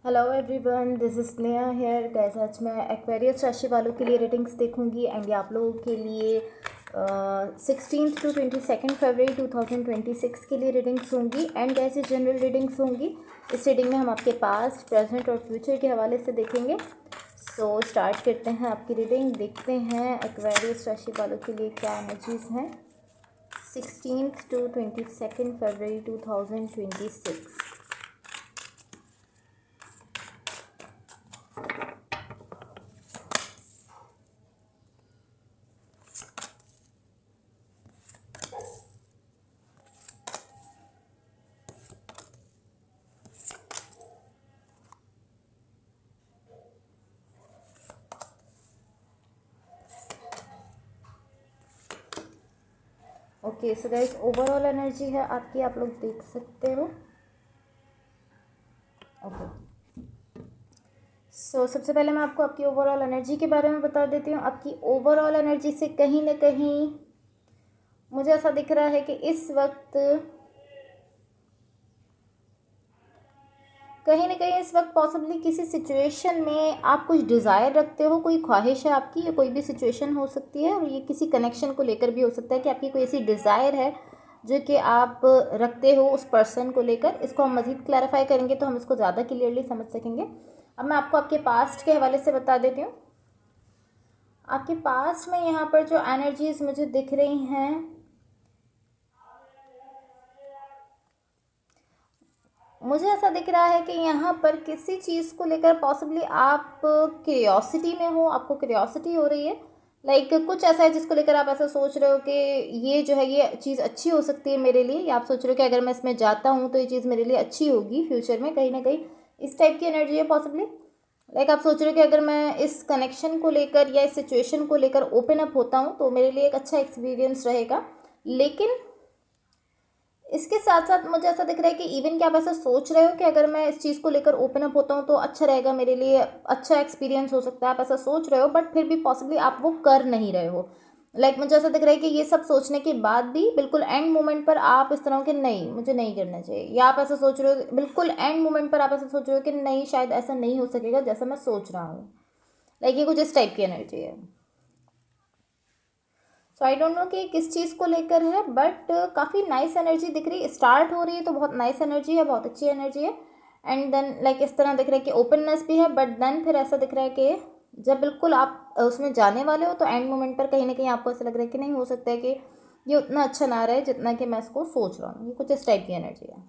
Hello everyone, this is Sneha hair guys. आज मैं Aquarius राशि वालों के लिए रेटिंग्स देखूंगी एंड ये आप लोगों के लिए 16 to 22 फरवरी 2026 के लिए रीडिंग्स होंगी एंड ऐसे जनरल रीडिंग्स होंगी। इस रीडिंग में हम आपके पास्ट, प्रेजेंट और फ्यूचर के हवाले से देखेंगे। सो स्टार्ट करते हैं आपकी रीडिंग। देखते हैं एक्वेरियस राशि वालों के लिए क्या एनर्जीज़ हैं 16 to 22 February 2026। Okay, so guys overall energy है आपकी, आप लोग देख सकते हो। ओके, सो सबसे पहले मैं आपको आपकी ओवरऑल एनर्जी के बारे में बता देती हूँ। आपकी ओवरऑल एनर्जी से कहीं ना कहीं मुझे ऐसा दिख रहा है कि इस वक्त कहीं ना कहीं इस वक्त पॉसिबली किसी सिचुएशन में आप कुछ डिज़ायर रखते हो, कोई ख्वाहिश है आपकी, या कोई भी सिचुएशन हो सकती है और ये किसी कनेक्शन को लेकर भी हो सकता है कि आपकी कोई ऐसी डिज़ायर है जो कि आप रखते हो उस पर्सन को लेकर। इसको हम मज़ीद क्लैरिफाई करेंगे तो हम इसको ज़्यादा क्लियरली समझ सकेंगे। अब मैं आपको आपके पास्ट के हवाले से बता देती हूँ। आपके पास्ट में यहाँ पर जो एनर्जीज मुझे दिख रही हैं, मुझे ऐसा दिख रहा है कि यहाँ पर किसी चीज़ को लेकर पॉसिबली आप क्यूरियोसिटी में हो, आपको क्यूरियोसिटी हो रही है। लाइक कुछ ऐसा है जिसको लेकर आप ऐसा सोच रहे हो कि ये जो है ये चीज़ अच्छी हो सकती है मेरे लिए, या आप सोच रहे हो कि अगर मैं इसमें जाता हूँ तो ये चीज़ मेरे लिए अच्छी होगी फ्यूचर में, कहीं ना कहीं इस टाइप की एनर्जी है पॉसिबली। लाइक आप सोच रहे हो कि अगर मैं इस कनेक्शन को लेकर या इस सिचुएशन को लेकर ओपन अप होता हूँ तो मेरे लिए एक अच्छा एक्सपीरियंस रहेगा। लेकिन इसके साथ साथ मुझे ऐसा दिख रहा है कि इवन कि आप ऐसा सोच रहे हो कि अगर मैं इस चीज़ को लेकर ओपन अप होता हूँ तो अच्छा रहेगा, मेरे लिए अच्छा एक्सपीरियंस हो सकता है, आप ऐसा सोच रहे हो, बट फिर भी पॉसिबली आप वो कर नहीं रहे हो। लाइक मुझे ऐसा दिख रहा है कि ये सब सोचने के बाद भी बिल्कुल एंड मोमेंट पर आप इस तरह के नहीं, मुझे नहीं करना चाहिए, या आप ऐसा सोच रहे हो बिल्कुल एंड मोमेंट पर आप ऐसा सोच रहे हो कि नहीं, शायद ऐसा नहीं हो सकेगा जैसा मैं सोच रहा हूँ। लाइक ये कुछ इस टाइप की एनर्जी है। सो आई डोंट नो कि किस चीज़ को लेकर है, बट काफ़ी नाइस एनर्जी दिख रही है। स्टार्ट हो रही है तो बहुत नाइस एनर्जी है, बहुत अच्छी एनर्जी है। एंड देन लाइक इस तरह दिख रहा है कि ओपननेस भी है, बट देन फिर ऐसा दिख रहा है कि जब बिल्कुल आप उसमें जाने वाले हो तो एंड मोमेंट पर कहीं ना कहीं आपको ऐसा लग रहा है कि नहीं, हो सकता है कि ये उतना अच्छा ना रहे जितना कि मैं इसको सोच रहा हूँ। ये कुछ इस टाइप की एनर्जी है।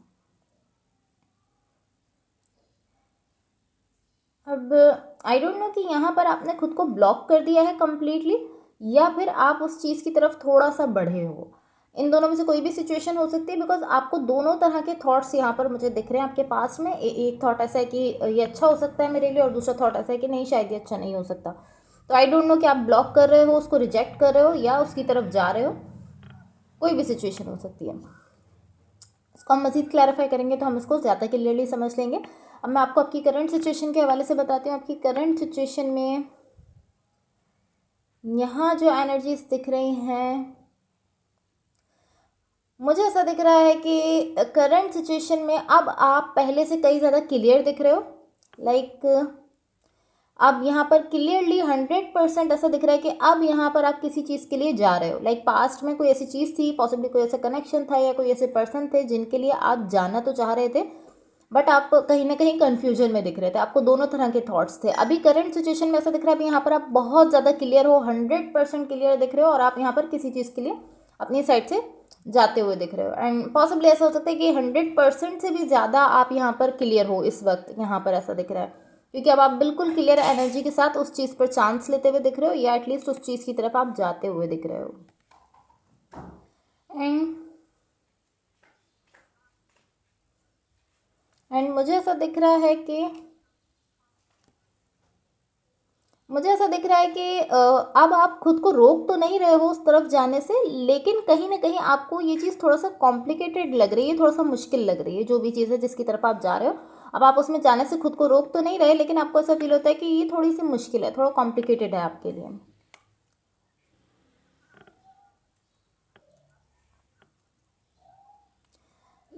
अब आई डोंट नो कि यहाँ पर आपने खुद को ब्लॉक कर दिया है कम्प्लीटली, या फिर आप उस चीज़ की तरफ थोड़ा सा बढ़े हो। इन दोनों में से कोई भी सिचुएशन हो सकती है, बिकॉज आपको दोनों तरह के थॉट्स यहाँ पर मुझे दिख रहे हैं आपके पास में। एक थॉट ऐसा है कि ये अच्छा हो सकता है मेरे लिए, और दूसरा थॉट ऐसा है कि नहीं, शायद ये अच्छा नहीं हो सकता। तो आई डोंट नो कि आप ब्लॉक कर रहे हो, उसको रिजेक्ट कर रहे हो, या उसकी तरफ जा रहे हो। कोई भी सिचुएशन हो सकती है। इसको हम मज़ीद क्लैरिफाई करेंगे तो हम इसको ज़्यादा क्लियरली समझ लेंगे। अब मैं आपको आपकी करंट सिचुएशन के हवाले से बताती हूँ। आपकी करंट सिचुएशन में यहाँ जो एनर्जीज दिख रही हैं, मुझे ऐसा दिख रहा है कि करंट सिचुएशन में अब आप पहले से कई ज़्यादा क्लियर दिख रहे हो। लाइक अब यहाँ पर क्लियरली 100% ऐसा दिख रहा है कि अब यहाँ पर आप किसी चीज़ के लिए जा रहे हो। लाइक पास्ट में कोई ऐसी चीज़ थी, पॉसिबली कोई ऐसा कनेक्शन था या कोई ऐसे पर्सन थे जिनके लिए आप जाना तो चाह रहे थे, बट आप कहीं ना कहीं कन्फ्यूजन में दिख रहे थे। आपको दोनों तरह के थॉट्स थे। अभी करंट सिचुएशन में ऐसा दिख रहा है, अभी यहाँ पर आप बहुत ज़्यादा क्लियर हो, 100% क्लियर दिख रहे हो, और आप यहाँ पर किसी चीज़ के लिए अपनी साइड से जाते हुए दिख रहे हो। एंड पॉसिबली ऐसा हो सकता है कि 100% से भी ज़्यादा आप यहाँ पर क्लियर हो इस वक्त। यहाँ पर ऐसा दिख रहा है क्योंकि अब आप बिल्कुल क्लियर एनर्जी के साथ उस चीज़ पर चांस लेते हुए दिख रहे हो, या एटलीस्ट उस चीज़ की तरफ आप जाते हुए दिख रहे हो। एंड मुझे ऐसा दिख रहा है कि अब आप खुद को रोक तो नहीं रहे हो उस तरफ जाने से, लेकिन कहीं ना कहीं आपको ये चीज़ थोड़ा सा कॉम्प्लिकेटेड लग रही है, थोड़ा सा मुश्किल लग रही है। जो भी चीज़ है जिसकी तरफ आप जा रहे हो, अब आप उसमें जाने से खुद को रोक तो नहीं रहे, लेकिन आपको ऐसा फील होता है कि ये थोड़ी सी मुश्किल है, थोड़ा कॉम्प्लिकेटेड है आपके लिए।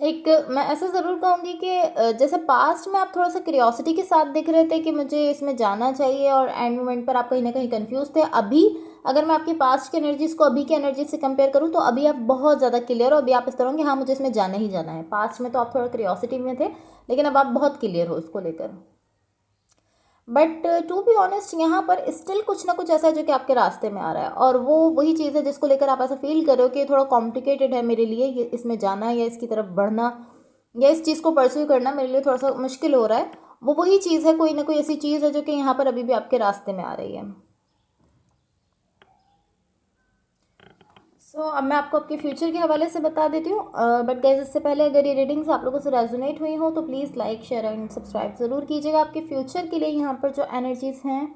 एक मैं ऐसा ज़रूर कहूँगी कि जैसे पास्ट में आप थोड़ा-सा क्यूरियोसिटी के साथ दिख रहे थे कि मुझे इसमें जाना चाहिए और एंड मोमेंट पर आप कहीं न कहीं कन्फ्यूज़ थे। अभी अगर मैं आपकी पास्ट की एनर्जीज़ को अभी की एनर्जी से कंपेयर करूँ तो अभी आप बहुत ज़्यादा क्लियर हो। अभी आप इस तरह हो कि हाँ, मुझे इसमें जाना ही जाना है। पास्ट में तो आप थोड़ा क्यूरियोसिटी में थे, लेकिन अब आप बहुत क्लियर हो इसको लेकर। बट टू बी ऑनेस्ट यहाँ पर स्टिल कुछ ना कुछ ऐसा है जो कि आपके रास्ते में आ रहा है, और वो वही चीज़ है जिसको लेकर आप ऐसा फील कर रहे हो कि थोड़ा कॉम्प्लिकेटेड है मेरे लिए, ये इसमें जाना या इसकी तरफ बढ़ना या इस चीज़ को परस्यू करना मेरे लिए थोड़ा सा मुश्किल हो रहा है। वो वही चीज़ है, कोई ना कोई ऐसी चीज़ है जो कि यहाँ पर अभी भी आपके रास्ते में आ रही है। अब मैं आपको आपके फ्यूचर के हवाले से बता देती हूँ, बट गाइज इससे पहले अगर ये रीडिंग्स आप लोगों से रेजोनेट हुई हो तो please like share and subscribe ज़रूर कीजिएगा। आपके फ्यूचर के लिए यहाँ पर जो एनर्जीज़ हैं,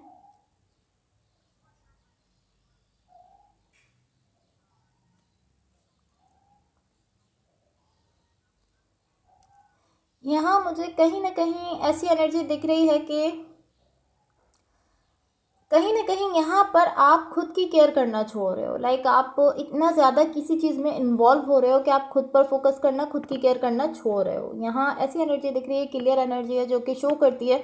यहाँ मुझे कहीं ना कहीं ऐसी एनर्जी दिख रही है कि कहीं ना कहीं यहाँ पर आप खुद की केयर करना छोड़ रहे हो। लाइक आप इतना ज़्यादा किसी चीज़ में इन्वॉल्व हो रहे हो कि आप खुद पर फोकस करना, खुद की केयर करना छोड़ रहे हो। यहाँ ऐसी एनर्जी दिख रही है, क्लियर एनर्जी है जो कि शो करती है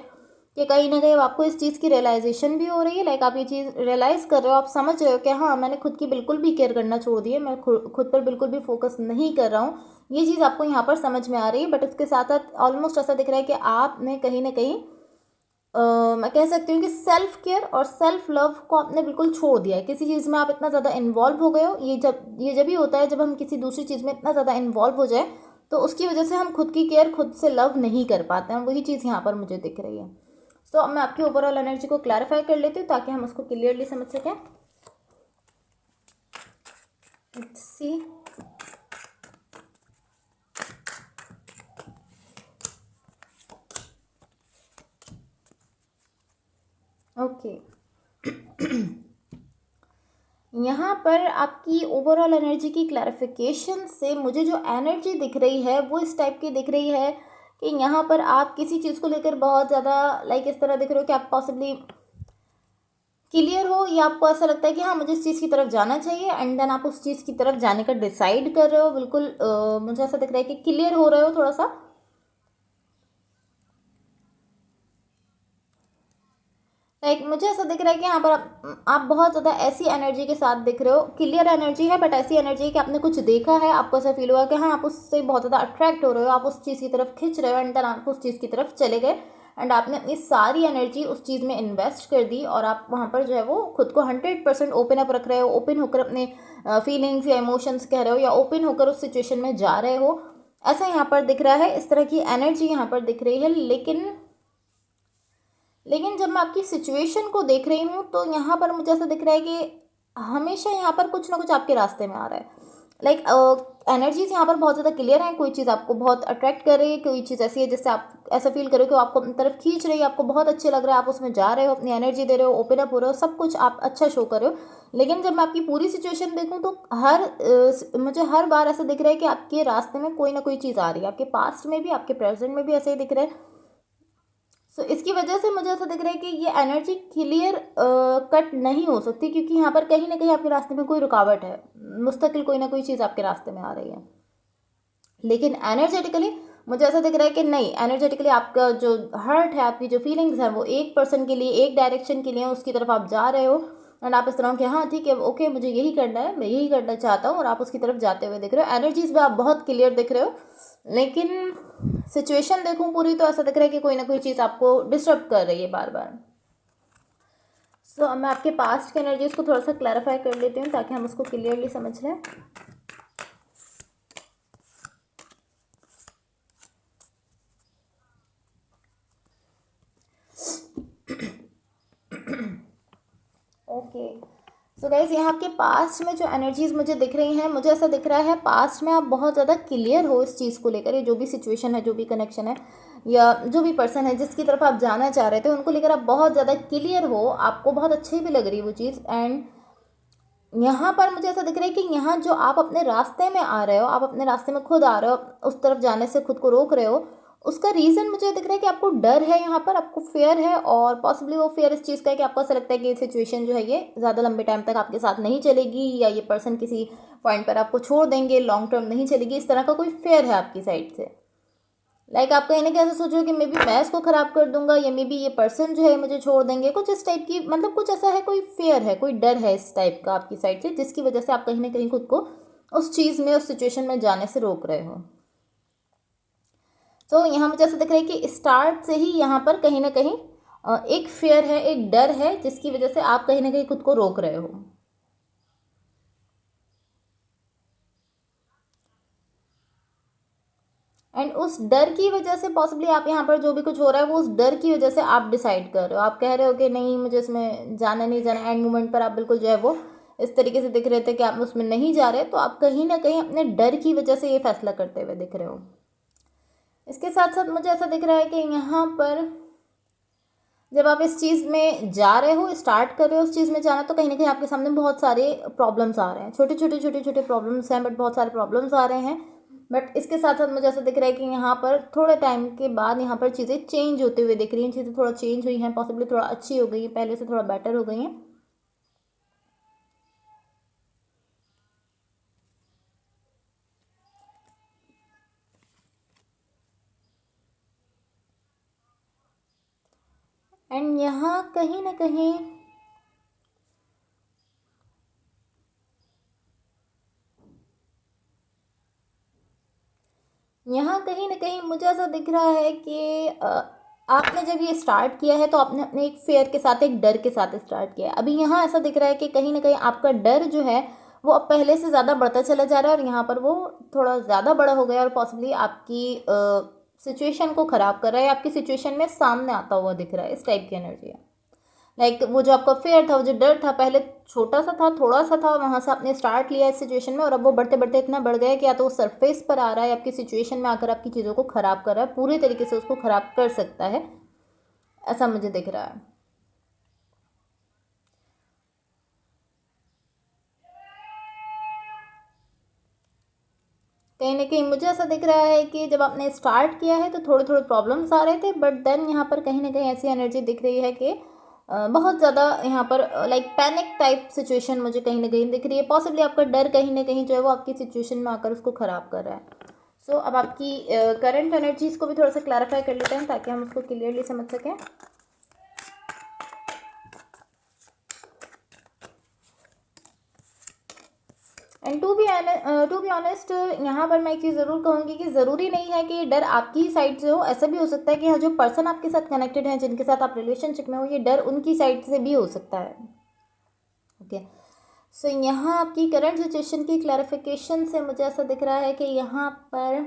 कि कहीं ना कहीं आपको इस चीज़ की रियलाइजेशन भी हो रही है। लाइक आप ये चीज़ रियलाइज़ कर रहे हो, आप समझ रहे हो कि हाँ, मैंने खुद की बिल्कुल भी केयर करना छोड़ दी है, मैं खुद पर बिल्कुल भी फोकस नहीं कर रहा हूँ। ये चीज़ आपको यहाँ पर समझ में आ रही है। बट उसके साथ साथ ऑलमोस्ट ऐसा दिख रहा है कि आपने कहीं ना कहीं मैं कह सकती हूँ कि सेल्फ केयर और सेल्फ लव को आपने बिल्कुल छोड़ दिया है। किसी चीज़ में आप इतना ज़्यादा इन्वॉल्व हो गए हो, ये जब ही होता है जब हम किसी दूसरी चीज़ में इतना ज़्यादा इन्वॉल्व हो जाए, तो उसकी वजह से हम खुद की केयर खुद से लव नहीं कर पाते हैं। वही चीज़ यहाँ पर मुझे दिख रही है। अब मैं आपकी ओवरऑल एनर्जी को क्लैरिफाई कर लेती हूँ ताकि हम उसको क्लियरली समझ सकें। Let's see. ओके, यहाँ पर आपकी ओवरऑल एनर्जी की क्लैरिफिकेशन से मुझे जो एनर्जी दिख रही है वो इस टाइप की दिख रही है कि यहाँ पर आप किसी चीज़ को लेकर बहुत ज़्यादा लाइक इस तरह दिख रहे हो कि आप पॉसिबली क्लियर हो, या आपको ऐसा लगता है कि हाँ, मुझे इस चीज़ की तरफ जाना चाहिए, एंड देन आप उस चीज़ की तरफ जाने का डिसाइड कर रहे हो। बिल्कुल मुझे ऐसा दिख रहा है कि क्लियर हो रहे हो थोड़ा सा। लाइक मुझे ऐसा दिख रहा है कि यहाँ पर आप बहुत ज़्यादा ऐसी एनर्जी के साथ दिख रहे हो। क्लियर एनर्जी है, बट ऐसी एनर्जी है कि आपने कुछ देखा है, आपको ऐसा फील हुआ कि हाँ, आप उससे बहुत ज़्यादा अट्रैक्ट हो रहे हो, आप उस चीज़ की तरफ खिंच रहे हो, एंड देन आप उस चीज़ की तरफ चले गए, एंड आपने अपनी सारी एनर्जी उस चीज़ में इन्वेस्ट कर दी, और आप वहाँ पर जो है वो खुद को 100% ओपन अप रख रहे हो, ओपन होकर अपने फीलिंग्स या इमोशंस कह रहे हो, या ओपन होकर उस सिचुएशन में जा रहे हो। ऐसा यहाँ पर दिख रहा है, इस तरह की एनर्जी यहाँ पर दिख रही है। लेकिन जब मैं आपकी सिचुएशन को देख रही हूँ तो यहाँ पर मुझे ऐसा दिख रहा है कि हमेशा यहाँ पर कुछ ना कुछ आपके रास्ते में आ रहा है। लाइक एनर्जीज यहाँ पर बहुत ज़्यादा क्लियर है। कोई चीज़ आपको बहुत अट्रैक्ट कर रही है, कोई चीज़ ऐसी है जिससे आप ऐसा फील करो कि वो आपको अपनी तरफ खींच रही है, आपको बहुत अच्छे लग रहा है, आप उसमें जा रहे हो, अपनी एनर्जी दे रहे हो, ओपन अप हो रहे हो, सब कुछ आप अच्छा शो कर रहे हो। लेकिन जब मैं आपकी पूरी सिचुएशन देखूँ तो मुझे हर बार ऐसा दिख रहा है कि आपके रास्ते में कोई ना कोई चीज़ आ रही है। आपके पास्ट में भी, आपके प्रेजेंट में भी ऐसे ही दिख रहा है। इसकी वजह से मुझे ऐसा दिख रहा है कि ये एनर्जी क्लियर कट नहीं हो सकती, क्योंकि यहाँ पर कहीं ना कहीं आपके रास्ते में कोई रुकावट है। मुस्तकिल कोई ना कोई चीज़ आपके रास्ते में आ रही है। लेकिन एनर्जेटिकली मुझे ऐसा दिख रहा है कि नहीं, एनर्जेटिकली आपका जो हर्ट है, आपकी जो फीलिंग्स है, वो एक पर्सन के लिए, एक डायरेक्शन के लिए, उसकी तरफ आप जा रहे हो, एंड आप इस तरह के हाँ ठीक है, ओके, मुझे यही करना है, मैं यही करना चाहता हूँ, और आप उसकी तरफ जाते हुए दिख रहे हो। एनर्जीज में आप बहुत क्लियर दिख रहे हो। लेकिन सिचुएशन देखूं पूरी तो ऐसा दिख रहा है कि कोई ना कोई चीज़ आपको डिस्टर्ब कर रही है बार बार। अब मैं आपके पास्ट की एनर्जीज को थोड़ा सा क्लैरिफाई कर लेती हूँ ताकि हम उसको क्लियरली समझ लें। ओके, सो गाइज यहाँ आपके पास्ट में जो एनर्जीज मुझे दिख रही हैं, मुझे ऐसा दिख रहा है पास्ट में आप बहुत ज़्यादा क्लियर हो इस चीज़ को लेकर। ये जो भी सिचुएशन है, जो भी कनेक्शन है, या जो भी पर्सन है जिसकी तरफ आप जाना चाह रहे थे, उनको लेकर आप बहुत ज़्यादा क्लियर हो, आपको बहुत अच्छी भी लग रही है वो चीज़। एंड यहाँ पर मुझे ऐसा दिख रहा है कि यहाँ जो आप अपने रास्ते में आ रहे हो, आप अपने रास्ते में खुद आ रहे हो, उस तरफ जाने से खुद को रोक रहे हो, उसका रीज़न मुझे दिख रहा है कि आपको डर है, यहाँ पर आपको फेयर है, और पॉसिबली वो फेयर इस चीज़ का है कि आपको ऐसा लगता है कि ये सिचुएशन जो है ये ज़्यादा लंबे टाइम तक आपके साथ नहीं चलेगी, या ये पर्सन किसी पॉइंट पर आपको छोड़ देंगे, लॉन्ग टर्म नहीं चलेगी, इस तरह का कोई फेयर है आपकी साइड से। लाइक आप कहीं ना कहीं ऐसा सोच रहे हो कि मे बी मैं इसको ख़राब कर दूंगा, या मे बी ये पर्सन जो है मुझे छोड़ देंगे, कुछ इस टाइप की, मतलब कुछ ऐसा है, कोई फेयर है, कोई डर है इस टाइप का आपकी साइड से, जिसकी वजह से आप कहीं ना कहीं खुद को उस चीज़ में, उस सिचुएशन में जाने से रोक रहे हो। तो यहाँ मुझे ऐसा दिख रहा है कि स्टार्ट से ही यहाँ पर कहीं ना कहीं एक फेयर है, एक डर है, जिसकी वजह से आप कहीं ना कहीं खुद को रोक रहे हो। एंड उस डर की वजह से पॉसिबली आप यहाँ पर जो भी कुछ हो रहा है वो उस डर की वजह से आप डिसाइड कर रहे हो, आप कह रहे हो कि नहीं मुझे इसमें जाना नहीं जाना। एंड मोमेंट पर आप बिल्कुल जो है वो इस तरीके से दिख रहे थे कि आप उसमें नहीं जा रहे, तो आप कहीं ना कहीं अपने डर की वजह से ये फैसला करते हुए दिख रहे हो। इसके साथ साथ मुझे ऐसा दिख रहा है कि यहाँ पर जब आप इस चीज़ में जा रहे हो, स्टार्ट कर रहे हो उस चीज़ में जाना, तो कहीं ना कहीं आपके सामने बहुत सारे प्रॉब्लम्स आ रहे हैं, छोटे छोटे प्रॉब्लम्स हैं, बट बहुत सारे प्रॉब्लम्स आ रहे हैं। बट इसके साथ साथ मुझे ऐसा दिख रहा है कि यहाँ पर थोड़े टाइम के बाद यहाँ पर चीज़ें चेंज होते हुए दिख रही हैं, चीज़ें थोड़ा चेंज हुई हैं, पॉसिबली थोड़ा अच्छी हो गई हैं, पहले से थोड़ा बेटर हो गई हैं। एंड यहाँ कहीं ना कहीं मुझे ऐसा दिख रहा है कि आपने जब ये स्टार्ट किया है तो आपने अपने एक फेयर के साथ, एक डर के साथ स्टार्ट किया है। अभी यहाँ ऐसा दिख रहा है कि कहीं ना कहीं आपका डर जो है वो अब पहले से ज़्यादा बढ़ता चला जा रहा है, और यहाँ पर वो थोड़ा ज़्यादा बड़ा हो गया, और पॉसिबली आपकी सिचुएशन को ख़राब कर रहा है, आपकी सिचुएशन में सामने आता हुआ दिख रहा है, इस टाइप की एनर्जी है। लाइक वो जो आपका फेयर था, वो जो डर था, पहले छोटा सा था, थोड़ा सा था, वहाँ से आपने स्टार्ट लिया इस सिचुएशन में, और अब वो बढ़ते बढ़ते इतना बढ़ गया कि या तो वो सरफेस पर आ रहा है, आपकी सिचुएशन में आकर आपकी चीज़ों को ख़राब कर रहा है, पूरी तरीके से उसको ख़राब कर सकता है, ऐसा मुझे दिख रहा है। कहीं ना कहीं मुझे ऐसा दिख रहा है कि जब आपने स्टार्ट किया है तो थोड़े थोड़े प्रॉब्लम्स आ रहे थे, बट देन यहाँ पर कहीं ना कहीं ऐसी एनर्जी दिख रही है कि बहुत ज़्यादा यहाँ पर लाइक पैनिक टाइप सिचुएशन मुझे कहीं ना कहीं दिख रही है। पॉसिबली आपका डर कहीं ना कहीं जो है वो आपकी सिचुएशन में आकर उसको ख़राब कर रहा है। सो अब आपकी करंट एनर्जीज़ को भी थोड़ा सा क्लैरिफाई कर लेते हैं ताकि हम उसको क्लियरली समझ सकें। एंड टू बी ऑनेस्ट यहाँ पर मैं एक चीज़ ज़रूर कहूँगी कि ज़रूरी नहीं है कि ये डर आपकी साइड से हो, ऐसा भी हो सकता है कि जो पर्सन आपके साथ कनेक्टेड है, जिनके साथ आप रिलेशनशिप में हो, ये डर उनकी साइड से भी हो सकता है। ओके, सो यहाँ आपकी करंट सिचुएशन की क्लैरिफिकेशन से मुझे ऐसा दिख रहा है कि यहाँ पर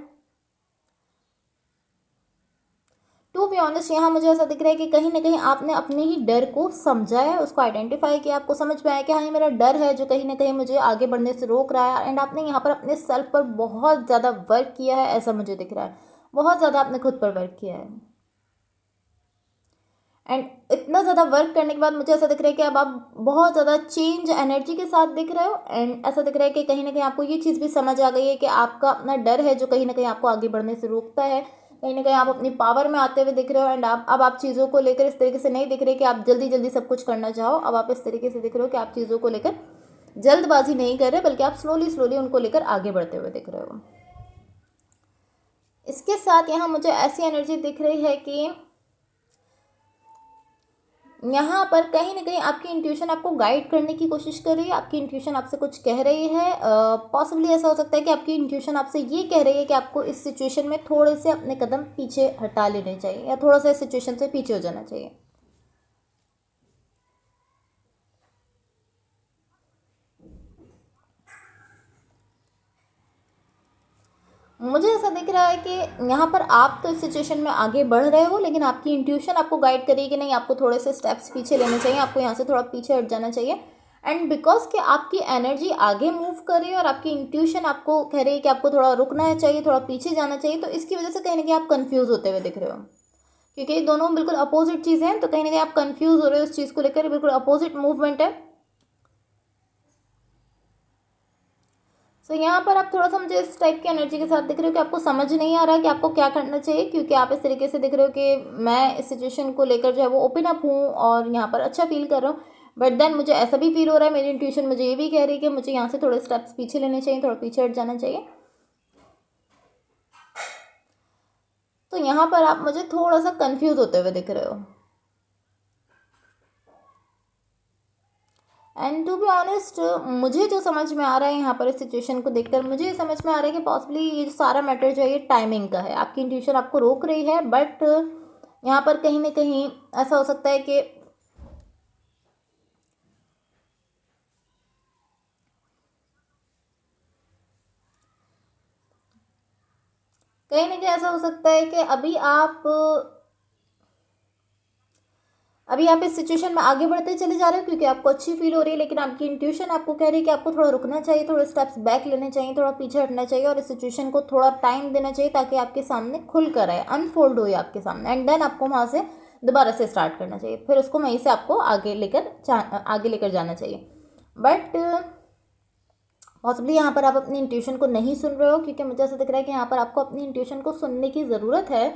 टू बी ऑनेस्ट यहाँ मुझे ऐसा दिख रहा है कि कहीं ना कहीं आपने अपने ही डर को समझा है, उसको आइडेंटिफाई किया, आपको समझ में आया कि हाँ ये मेरा डर है जो कहीं ना कहीं मुझे आगे बढ़ने से रोक रहा है। एंड आपने यहाँ पर अपने सेल्फ पर बहुत ज़्यादा वर्क किया है, ऐसा मुझे दिख रहा है, बहुत ज़्यादा आपने खुद पर वर्क किया है। एंड इतना ज़्यादा वर्क करने के बाद मुझे ऐसा दिख रहा है कि अब आप बहुत ज़्यादा चेंज एनर्जी के साथ दिख रहे हो। एंड ऐसा दिख रहा है कि कहीं ना कहीं आपको ये चीज़ भी समझ आ गई है कि आपका अपना डर है जो कहीं ना कहीं आपको आगे बढ़ने से रोकता है, कहीं ना कहीं आप अपनी पावर में आते हुए दिख रहे हो। एंड अब आप चीज़ों को लेकर इस तरीके से नहीं दिख रहे कि आप जल्दी जल्दी सब कुछ करना चाहो, अब आप इस तरीके से दिख रहे हो कि आप चीज़ों को लेकर जल्दबाजी नहीं कर रहे, बल्कि आप स्लोली स्लोली उनको लेकर आगे बढ़ते हुए दिख रहे हो। इसके साथ यहाँ मुझे ऐसी एनर्जी दिख रही है कि यहाँ पर कहीं ना कहीं आपकी इंट्यूशन आपको गाइड करने की कोशिश कर रही है, आपकी इंट्यूशन आपसे कुछ कह रही है। पॉसिबली ऐसा हो सकता है कि आपकी इंट्यूशन आपसे ये कह रही है कि आपको इस सिचुएशन में थोड़े से अपने कदम पीछे हटा लेने चाहिए, या थोड़ा सा इस सिचुएशन से पीछे हो जाना चाहिए। मुझे ऐसा दिख रहा है कि यहाँ पर आप तो इस सिचुएशन में आगे बढ़ रहे हो, लेकिन आपकी इंट्यूशन आपको गाइड करेगी कि नहीं आपको थोड़े से स्टेप्स पीछे लेने चाहिए, आपको यहाँ से थोड़ा पीछे हट जाना चाहिए। एंड बिकॉज कि आपकी एनर्जी आगे मूव कर रही है और आपकी इंट्यूशन आपको कह रही है कि आपको थोड़ा रुकना चाहिए, थोड़ा पीछे जाना चाहिए, तो इसकी वजह से कहीं ना कहीं आप कन्फ्यूज़ होते हुए दिख रहे हो, क्योंकि ये दोनों बिल्कुल अपोजिट चीज़ें हैं। तो कहीं ना कहीं आप कन्फ्यूज़ हो रहे हो इस चीज़ को लेकर, बिल्कुल अपोजिट मूवमेंट है। सो यहाँ पर आप थोड़ा सा मुझे इस टाइप की एनर्जी के साथ दिख रहे हो कि आपको समझ नहीं आ रहा है कि आपको क्या करना चाहिए, क्योंकि आप इस तरीके से दिख रहे हो कि मैं इस सिचुएशन को लेकर जो है वो ओपन अप हूँ और यहाँ पर अच्छा फील कर रहा हूँ, बट देन मुझे ऐसा भी फील हो रहा है, मेरी इंट्यूशन मुझे ये भी कह रही है कि मुझे यहाँ से थोड़े स्टेप्स पीछे लेने चाहिए, थोड़ा पीछे हट जाना चाहिए। तो यहाँ पर आप मुझे थोड़ा सा कंफ्यूज होते हुए दिख रहे हो। एंड टू बी ऑनेस्ट, मुझे जो समझ में आ रहा है यहाँ पर इस सिचुएशन को देखकर, मुझे ये समझ में आ रहा है कि पॉसिबली ये जो सारा मैटर जो है ये टाइमिंग का है। आपकी इंट्यूशन आपको रोक रही है, बट यहाँ पर कहीं ना कहीं ऐसा हो सकता है कि कहीं ना कहीं ऐसा हो सकता है कि अभी आप इस सिचुएशन में आगे बढ़ते चले जा रहे हो क्योंकि आपको अच्छी फील हो रही है, लेकिन आपकी इंट्यूशन आपको कह रही है कि आपको थोड़ा रुकना चाहिए, थोड़े स्टेप्स बैक लेने चाहिए, थोड़ा पीछे हटना चाहिए और इस सिचुएशन को थोड़ा टाइम देना चाहिए ताकि आपके सामने खुल कर आए, अनफोल्ड हो आपके सामने, एंड देन आपको वहाँ से दोबारा से स्टार्ट करना चाहिए, फिर उसको वहीं से आपको आगे लेकर जाना चाहिए। बट पॉसिबली यहाँ पर आप अपनी इंट्यूशन को नहीं सुन रहे हो, क्योंकि मुझे ऐसा दिख रहा है कि यहाँ पर आपको अपनी इंट्यूशन को सुनने की ज़रूरत है,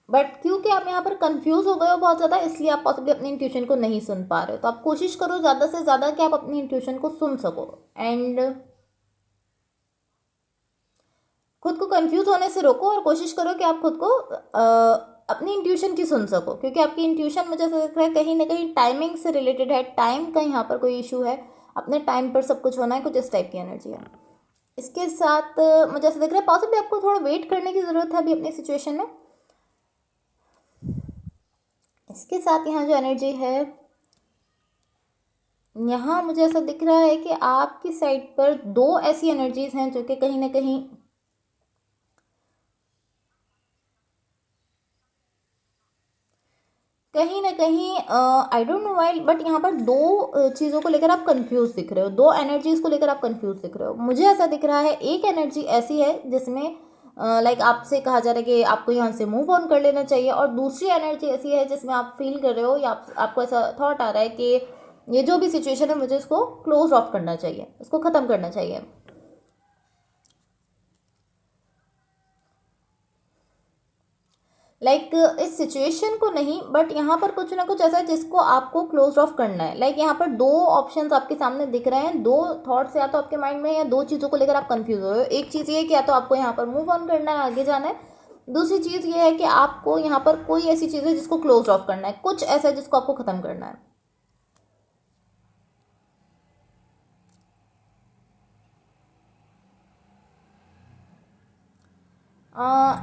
बट क्योंकि आप यहाँ पर कंफ्यूज हो गए हो बहुत ज़्यादा, इसलिए आप पॉसिबली अपनी इंट्यूशन को नहीं सुन पा रहे हो। तो आप कोशिश करो ज़्यादा से ज़्यादा कि आप अपनी इंट्यूशन को सुन सको, एंड खुद को कंफ्यूज होने से रोको और कोशिश करो कि आप खुद को अपनी इंट्यूशन की सुन सको, क्योंकि आपकी इंट्यूशन मुझे ऐसा लग रहा है कहीं ना कहीं टाइमिंग से रिलेटेड है, टाइम का यहाँ पर कोई इशू है, अपने टाइम पर सब कुछ होना है, कुछ इस टाइप की एनर्जी है। इसके साथ मुझे ऐसा लग रहा है पॉसिबली आपको थोड़ा वेट करने की ज़रूरत है अभी अपनी सिचुएशन में। इसके साथ यहाँ जो एनर्जी है, यहाँ मुझे ऐसा दिख रहा है कि आपकी साइड पर दो ऐसी एनर्जीज हैं जो कि कहीं ना कहीं I don't know why, but यहाँ पर दो चीज़ों को लेकर आप कंफ्यूज दिख रहे हो, दो एनर्जीज को लेकर आप कंफ्यूज दिख रहे हो। मुझे ऐसा दिख रहा है एक एनर्जी ऐसी है जिसमें लाइक आपसे कहा जा रहा है कि आपको यहाँ से मूव ऑन कर लेना चाहिए, और दूसरी एनर्जी ऐसी है जिसमें आप फील कर रहे हो या आपको ऐसा थॉट आ रहा है कि ये जो भी सिचुएशन है मुझे इसको क्लोज ऑफ करना चाहिए, इसको ख़त्म करना चाहिए। इस सिचुएशन को नहीं, बट यहाँ पर कुछ ना कुछ ऐसा है जिसको आपको क्लोज ऑफ करना है। यहाँ पर दो ऑप्शंस आपके सामने दिख रहे हैं, दो थॉट्स या तो आपके माइंड में, या दो चीज़ों को लेकर आप कंफ्यूज हो रहे हो। एक चीज़ ये है कि या तो आपको यहाँ पर मूव ऑन करना है, आगे जाना है। दूसरी चीज़ ये है कि आपको यहाँ पर कोई ऐसी चीज़ है जिसको क्लोज ऑफ करना है, कुछ ऐसा है जिसको आपको ख़त्म करना है।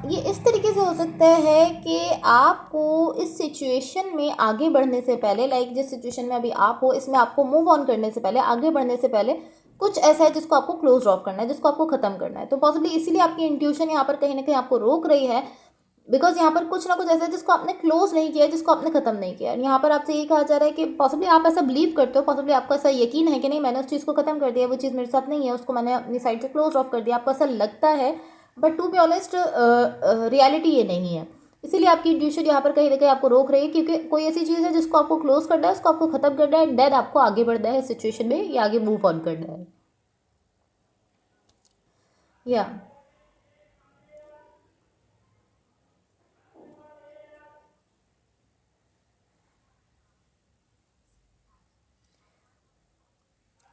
ये इस तरीके से हो सकता है कि आपको इस सिचुएशन में आगे बढ़ने से पहले, जिस सिचुएशन में अभी आप हो, इसमें आपको मूव ऑन करने से पहले, आगे बढ़ने से पहले कुछ ऐसा है जिसको आपको क्लोज ऑफ करना है, जिसको आपको ख़त्म करना है। तो पॉसिबली इसीलिए आपकी इंट्यूशन यहाँ पर कहीं ना कहीं आपको रोक रही है, बिकॉज यहाँ पर कुछ ना कुछ ऐसा है जिसको आपने क्लोज नहीं किया, जिसको आपने ख़त्म नहीं किया। यहाँ पर आपसे ये कहा जा रहा है कि पॉसिबली आप ऐसा बिलीव करते हो, पॉसिबली आपको ऐसा यकीन है कि नहीं, मैंने उस चीज़ को ख़त्म कर दिया, वो चीज़ मेरे साथ नहीं है, उसको मैंने अपनी साइड से क्लोज ऑफ कर दिया, आपको ऐसा लगता है। But to be honest, reality ये नहीं है। इसीलिए आपकी इंट्यूशन यहाँ पर कहीं ना कहीं आपको रोक रही है, क्योंकि कोई ऐसी चीज़ है जिसको आपको क्लोज करना है, उसको आपको ख़त्म करना है, देन आपको आगे बढ़ना है सिचुएशन में, या आगे मूव ऑन करना है। या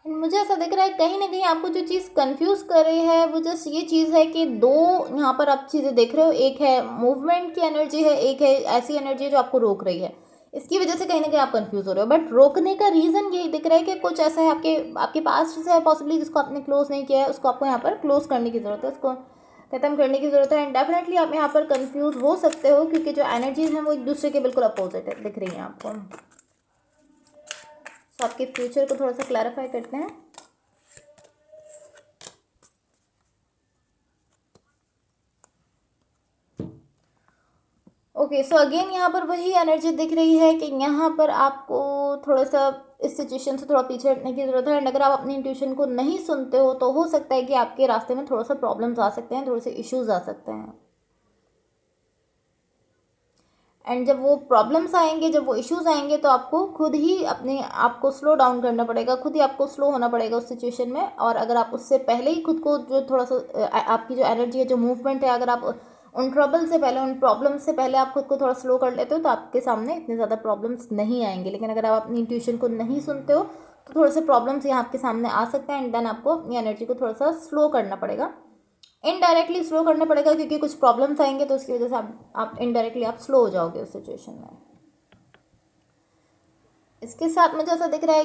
मुझे ऐसा दिख रहा है कहीं ना कहीं आपको जो चीज़ कंफ्यूज कर रही है वो जस्ट ये चीज़ है कि दो यहाँ पर आप चीज़ें देख रहे हो, एक है मूवमेंट की एनर्जी है, एक है ऐसी एनर्जी है जो आपको रोक रही है। इसकी वजह से कहीं ना कहीं आप कंफ्यूज हो रहे हो, बट रोकने का रीज़न यही दिख रहा है कि कुछ ऐसा है आपके आपके पास से है पॉसिबली, जिसको आपने क्लोज नहीं किया है, उसको आपको यहाँ पर क्लोज करने की ज़रूरत है, उसको ख़त्म करने की ज़रूरत है। एंड डेफिनेटली आप यहाँ पर कंफ्यूज हो सकते हो, क्योंकि जो एनर्जीज हैं वो एक दूसरे के बिल्कुल अपोजिट है, दिख रही हैं आपको। तो आपके फ्यूचर को थोड़ा सा क्लैरिफाई करते हैं। ओके, सो अगेन यहाँ पर वही एनर्जी दिख रही है कि यहाँ पर आपको थोड़ा सा इस सिचुएशन से थोड़ा पीछे हटने की ज़रूरत है। एंड अगर आप अपनी इंट्यूशन को नहीं सुनते हो तो हो सकता है कि आपके रास्ते में थोड़ा सा प्रॉब्लम्स आ सकते हैं, थोड़े से इश्यूज आ सकते हैं। एंड जब वो प्रॉब्लम्स आएंगे, जब वो इश्यूज आएंगे, तो आपको खुद ही अपने आप को स्लो डाउन करना पड़ेगा, खुद ही आपको स्लो होना पड़ेगा उस सिचुएशन में। और अगर आप उससे पहले ही खुद को जो थोड़ा सा आपकी जो एनर्जी है, जो मूवमेंट है, अगर आप उन ट्रबल से पहले, उन प्रॉब्लम्स से पहले आप खुद को थोड़ा स्लो कर लेते हो तो आपके सामने इतने ज़्यादा प्रॉब्लम्स नहीं आएंगे। लेकिन अगर आप अपनी इंट्यूशन को नहीं सुनते हो तो थोड़े से प्रॉब्लम्स यहाँ आपके सामने आ सकते हैं, एंड देन आपको अपनी एनर्जी को थोड़ा सा स्लो करना पड़ेगा, इनडायरेक्टली स्लो करना पड़ेगा, क्योंकि कुछ प्रॉब्लम्स आएंगे तो उसकी वजह से आप इनडायरेक्टली आप स्लो हो जाओगे उस सिचुएशन में। इसके साथ मुझे ऐसा दिख रहा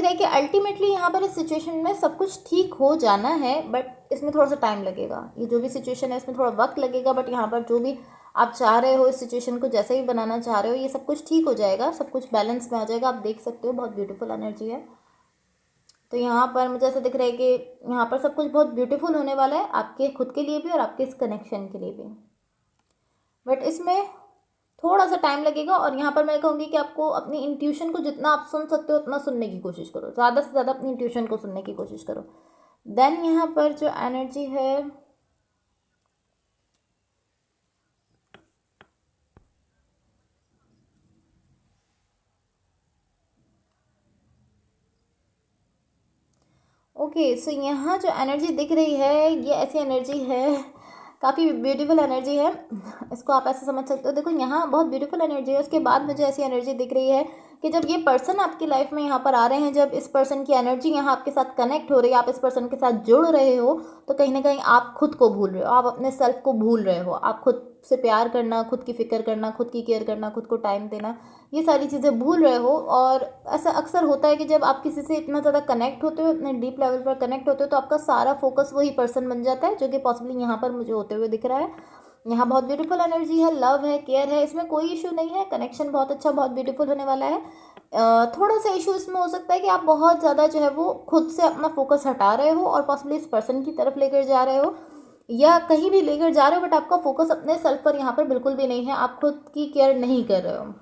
है कि अल्टीमेटली यहाँ पर इस सिचुएशन में सब कुछ ठीक हो जाना है, बट इसमें थोड़ा सा टाइम लगेगा। ये जो भी सिचुएशन है इसमें थोड़ा वक्त लगेगा, बट यहाँ पर जो भी आप चाह रहे हो, इस सिचुएशन को जैसे भी बनाना चाह रहे हो, ये सब कुछ ठीक हो जाएगा, सब कुछ बैलेंस में आ जाएगा। आप देख सकते हो बहुत ब्यूटीफुल एनर्जी है। तो यहाँ पर मुझे ऐसा दिख रहा है कि यहाँ पर सब कुछ बहुत ब्यूटीफुल होने वाला है, आपके खुद के लिए भी और आपके इस कनेक्शन के लिए भी, बट इसमें थोड़ा सा टाइम लगेगा। और यहाँ पर मैं कहूँगी कि आपको अपनी इंट्यूशन को जितना आप सुन सकते हो उतना सुनने की कोशिश करो, ज़्यादा से ज़्यादा अपनी इंट्यूशन को सुनने की कोशिश करो। देन यहाँ पर जो एनर्जी है, ओके सो यहाँ जो एनर्जी दिख रही है ये ऐसी एनर्जी है, काफ़ी ब्यूटीफुल एनर्जी है, इसको आप ऐसे समझ सकते हो। देखो यहाँ बहुत ब्यूटीफुल एनर्जी है, उसके बाद मुझे ऐसी एनर्जी दिख रही है कि जब ये पर्सन आपकी लाइफ में यहाँ पर आ रहे हैं, जब इस पर्सन की एनर्जी यहाँ आपके साथ कनेक्ट हो रही है, आप इस पर्सन के साथ जुड़ रहे हो, तो कहीं ना कहीं आप खुद को भूल रहे हो, आप अपने सेल्फ को भूल रहे हो, आप खुद से प्यार करना, खुद की फिक्र करना, खुद की केयर करना, खुद को टाइम देना, ये सारी चीज़ें भूल रहे हो। और ऐसा अक्सर होता है कि जब आप किसी से इतना ज़्यादा कनेक्ट होते हो, इतने डीप लेवल पर कनेक्ट होते हो, तो आपका सारा फोकस वही पर्सन बन जाता है, जो कि पॉसिबली यहाँ पर मुझे होते हुए दिख रहा है। यहाँ बहुत ब्यूटीफुल एनर्जी है, लव है, केयर है, इसमें कोई इशू नहीं है, कनेक्शन बहुत अच्छा, बहुत ब्यूटीफुल होने वाला है। थोड़ा सा इशू इसमें हो सकता है कि आप बहुत ज़्यादा जो है वो खुद से अपना फोकस हटा रहे हो और पॉसिबली इस पर्सन की तरफ लेकर जा रहे हो, या कहीं भी लेकर जा रहे हो, बट आपका फोकस अपने सेल्फ पर यहाँ पर बिल्कुल भी नहीं है, आप खुद की केयर नहीं कर रहे हो।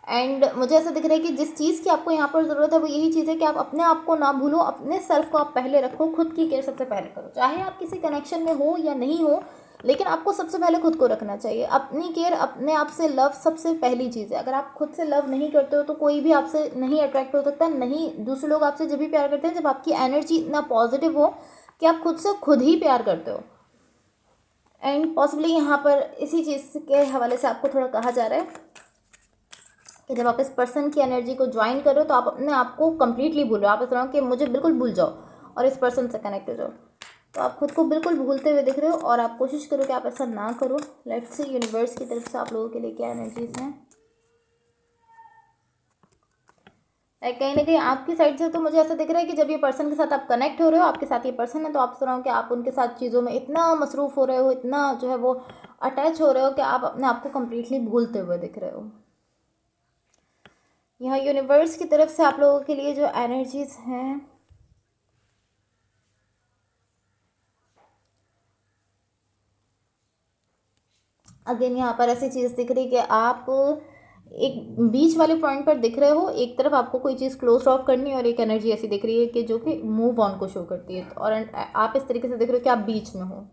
एंड मुझे ऐसा दिख रहा है कि जिस चीज़ की आपको यहाँ पर ज़रूरत है वो यही चीज़ है कि आप अपने आप को ना भूलो, अपने सेल्फ को आप पहले रखो, खुद की केयर सबसे पहले करो, चाहे आप किसी कनेक्शन में हो या नहीं हो, लेकिन आपको सबसे पहले खुद को रखना चाहिए। अपनी केयर, अपने आप से लव सबसे पहली चीज़ है। अगर आप खुद से लव नहीं करते हो तो कोई भी आपसे नहीं अट्रैक्ट हो सकता, नहीं दूसरे लोग आपसे जब भी प्यार करते हैं जब आपकी एनर्जी इतना पॉजिटिव हो कि आप खुद से खुद ही प्यार करते हो। एंड पॉसिबली यहाँ पर इसी चीज़ के हवाले से आपको थोड़ा कहा जा रहा है कि जब आप इस पर्सन की एनर्जी को ज्वाइन कर रहे हो तो आप अपने आप को कम्प्लीटली भूल रहे हो, आप इस तरह कि मुझे बिल्कुल भूल जाओ और इस पर्सन से कनेक्ट हो जाओ, तो आप खुद को बिल्कुल भूलते हुए दिख रहे हो। और आप कोशिश करो कि आप ऐसा ना करो। लेट्स सी यूनिवर्स की तरफ से आप लोगों के लिए क्या एनर्जीज हैं। कहीं ना कहीं आपकी साइड से तो मुझे ऐसा दिख रहा है कि जब ये पर्सन के साथ आप कनेक्ट हो रहे हो, आपके साथ ये पर्सन है, तो आप सुनाओ कि आप उनके साथ चीज़ों में इतना मसरूफ़ हो रहे हो, इतना जो है वो अटैच हो रहे हो कि आप अपने आप को कम्प्लीटली भूलते हुए दिख रहे हो। यहाँ यूनिवर्स की तरफ से आप लोगों के लिए जो एनर्जीज हैं, अगेन यहाँ पर ऐसी चीज़ दिख रही है कि आप एक बीच वाले पॉइंट पर दिख रहे हो, एक तरफ आपको कोई चीज़ क्लोज ऑफ करनी है और एक एनर्जी ऐसी दिख रही है कि जो कि मूव ऑन को शो करती है, और आप इस तरीके से दिख रहे हो कि आप बीच में हो।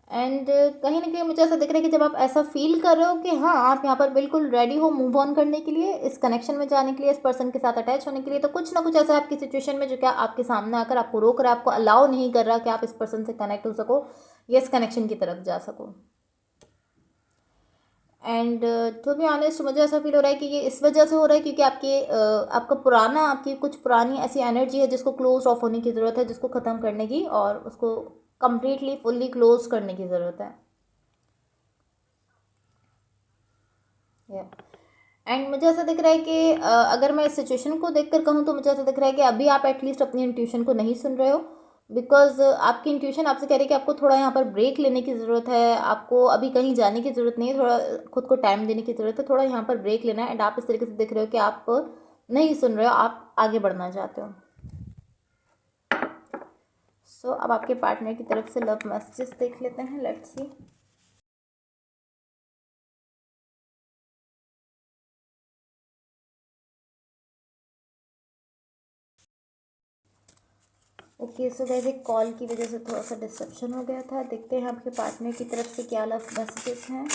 एंड कहीं ना कहीं मुझे ऐसा दिख रहा है कि जब आप ऐसा फील कर रहे हो कि हाँ आप यहाँ पर बिल्कुल रेडी हो मूव ऑन करने के लिए, इस कनेक्शन में जाने के लिए, इस पर्सन के साथ अटैच होने के लिए, तो कुछ ना कुछ ऐसा आपकी सिचुएशन में जो क्या आपके सामने आकर आपको रोक रहा है, आपको अलाउ नहीं कर रहा कि आप इस पर्सन से कनेक्ट हो सको या इस कनेक्शन की तरफ जा सको। एंड टू बी ऑनेस्ट मुझे ऐसा फील हो रहा है कि ये इस वजह से हो रहा है क्योंकि आपकी कुछ पुरानी ऐसी एनर्जी है जिसको क्लोज ऑफ होने की ज़रूरत है, जिसको ख़त्म करने की और उसको कम्प्लीटली फुल्ली क्लोज करने की ज़रूरत है। एंड मुझे ऐसा दिख रहा है कि अगर मैं इस सिचुएशन को देखकर कहूँ तो मुझे ऐसा दिख रहा है कि अभी आप एटलीस्ट अपनी इंट्यूशन को नहीं सुन रहे हो, बिकॉज आपकी इंट्यूशन आपसे कह रही है कि आपको थोड़ा यहाँ पर ब्रेक लेने की ज़रूरत है, आपको अभी कहीं जाने की ज़रूरत नहीं है, थोड़ा खुद को टाइम देने की ज़रूरत है, थोड़ा यहाँ पर ब्रेक लेना है। एंड आप इस तरीके से दिख रहे हो कि आप नहीं सुन रहे हो, आप आगे बढ़ना चाहते हो। सो अब आपके पार्टनर की तरफ से लव मैसेजेस देख लेते हैं, let's see. Okay so guys एक कॉल की वजह से थोड़ा सा डिस्ट्रप्शन हो गया था। देखते हैं आपके पार्टनर की तरफ से क्या लव मैसेजेस हैं।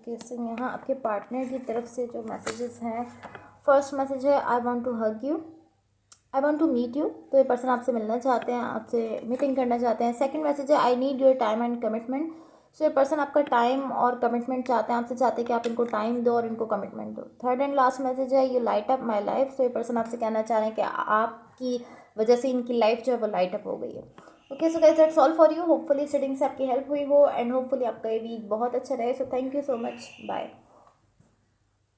ओके, सो यहाँ आपके पार्टनर की तरफ से जो मैसेजेस हैं, फर्स्ट मैसेज है I want to hug you, I want to meet you. तो ये पर्सन आपसे मिलना चाहते हैं, आपसे मीटिंग करना चाहते हैं। सेकंड मैसेज है I need your time and commitment. So ये पर्सन आपका टाइम और कमिटमेंट चाहते हैं, आपसे चाहते हैं कि आप इनको टाइम दो और इनको कमिटमेंट दो। थर्ड एंड लास्ट मैसेज है you light up my life. So ये पर्सन आपसे कहना चाह रहे हैं कि आपकी वजह से इनकी लाइफ जो है वो लाइट अप हो गई है। Okay, so guys that's all for you. Hopefully इस रीडिंग से आपकी हेल्प हुई हो एंड होपफुली आपका ये वीक बहुत अच्छा रहे। So thank you so much, bye.